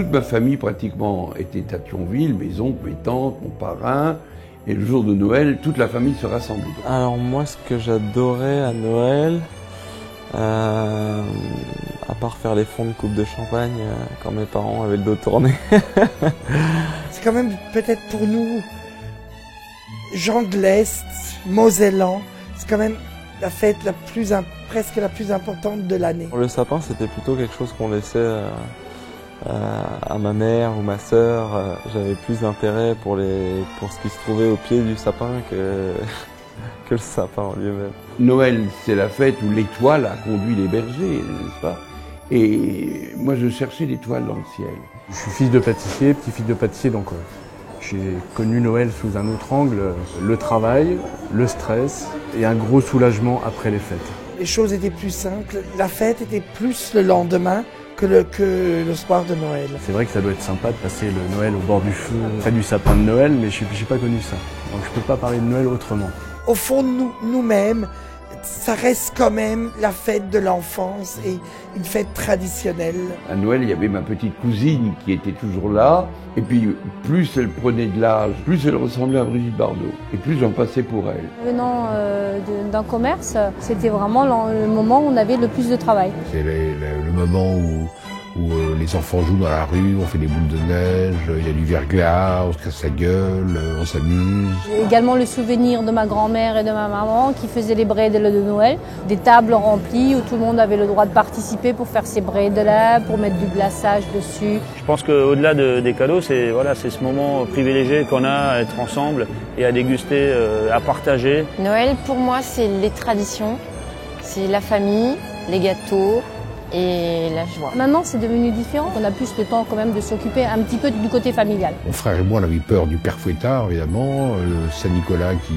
Toute ma famille pratiquement était à Thionville, mes oncles, mes tantes, mon parrain. Et le jour de Noël, toute la famille se rassemblait. Alors moi, ce que j'adorais à Noël, à part faire les fonds de coupe de champagne quand mes parents avaient le dos tourné. C'est quand même peut-être pour nous, gens de l'Est, Mosellans, c'est quand même la fête presque la plus importante de l'année. Le sapin, c'était plutôt quelque chose qu'on laissait à ma mère ou ma sœur. J'avais plus d'intérêt pour ce qui se trouvait au pied du sapin que le sapin en lui-même. Noël, c'est la fête où l'étoile a conduit les bergers, n'est-ce pas? Et moi, je cherchais l'étoile dans le ciel. Je suis fils de pâtissier, petit-fils de pâtissier, donc j'ai connu Noël sous un autre angle. Le travail, le stress et un gros soulagement après les fêtes. Les choses étaient plus simples, la fête était plus le lendemain que le soir de Noël. C'est vrai que ça doit être sympa de passer le Noël au bord du feu, près du sapin de Noël, mais je n'ai pas connu ça. Donc je ne peux pas parler de Noël autrement. Au fond de nous-mêmes, ça reste quand même la fête de l'enfance et une fête traditionnelle. À Noël, il y avait ma petite cousine qui était toujours là. Et puis, plus elle prenait de l'âge, plus elle ressemblait à Brigitte Bardot. Et plus j'en passais pour elle. Venant d'un commerce, c'était vraiment le moment où on avait le plus de travail. C'est le moment où les enfants jouent dans la rue, on fait des boules de neige, il y a du verglas, on se casse la gueule, on s'amuse. J'ai également le souvenir de ma grand-mère et de ma maman qui faisaient les bredels de Noël. Des tables remplies où tout le monde avait le droit de participer pour faire ses bredels, pour mettre du glaçage dessus. Je pense qu'au-delà des cadeaux, c'est ce moment privilégié qu'on a à être ensemble et à déguster, à partager. Noël, pour moi, c'est les traditions, c'est la famille, les gâteaux et la joie. Maintenant, c'est devenu différent. On a plus le temps quand même de s'occuper un petit peu du côté familial. Mon frère et moi, on avait peur du père Fouettard, évidemment, le Saint-Nicolas qui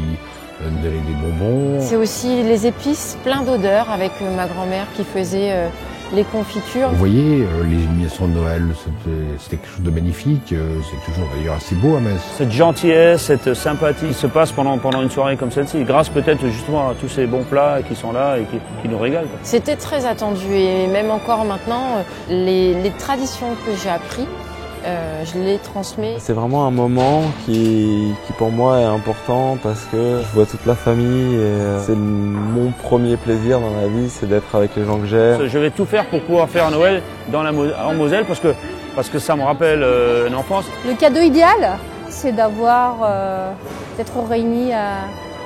donnait des bonbons. C'est aussi les épices, plein d'odeurs, avec ma grand-mère qui faisait les confitures. Vous voyez, les illuminations de Noël, c'était quelque chose de magnifique. C'est toujours d'ailleurs assez beau à Metz. Cette gentillesse, cette sympathie qui se passe pendant une soirée comme celle-ci, grâce peut-être justement à tous ces bons plats qui sont là et qui nous régalent. C'était très attendu et même encore maintenant, les traditions que j'ai apprises, je les transmets. C'est vraiment un moment qui pour moi est important parce que je vois toute la famille et c'est mon premier plaisir dans la vie, c'est d'être avec les gens que j'aime. Je vais tout faire pour pouvoir faire Noël en Moselle parce que ça me rappelle l'enfance. Le cadeau idéal, c'est d'être réunis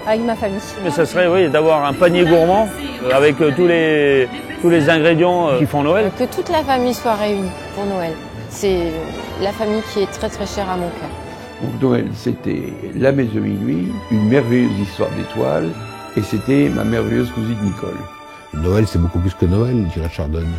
avec ma famille. Mais ça serait oui, d'avoir un panier gourmand avec tous les ingrédients qui font Noël. Que toute la famille soit réunie pour Noël. C'est la famille qui est très très chère à mon cœur. Donc Noël, c'était la messe de minuit, une merveilleuse histoire d'étoiles, et c'était ma merveilleuse cousine Nicole. Noël, c'est beaucoup plus que Noël, dirait Chardonne.